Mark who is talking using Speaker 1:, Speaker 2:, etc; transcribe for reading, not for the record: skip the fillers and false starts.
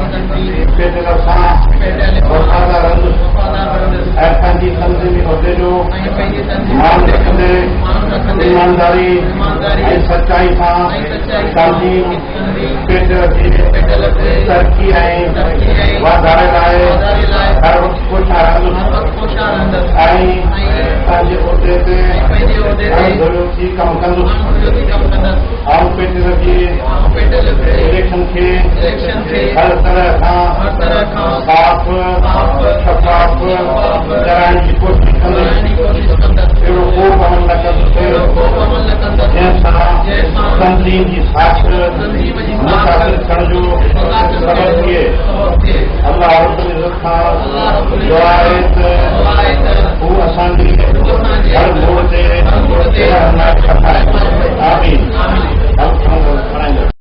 Speaker 1: पेट रसां वफ़ादार ऐं पंहिंजी तंज़ीमी उहिदे जो मान रखंदे ईमानदारी ऐं सचाई सां तंज़ीम पेट रखी तरक़ी ऐं वाधारे लाइ हर वक़्तु कोशिश रहंदुसि ऐं पंहिंजे उहिदे ते हणधोयो थी कमु कंदुसि। आऊं पेट रखी इलेक्शन खे हर तरह खां साफ़ शफ़ाफ़ कराइण जी कोशिश कंदुसि। अहिड़ो को अमल न कंदुसि जंहिंसां तंज़ीम जी साख मुतासिर करण जो सबबु थिए। अल्लाह रब्बुल इज़्ज़त खां दुआ आहे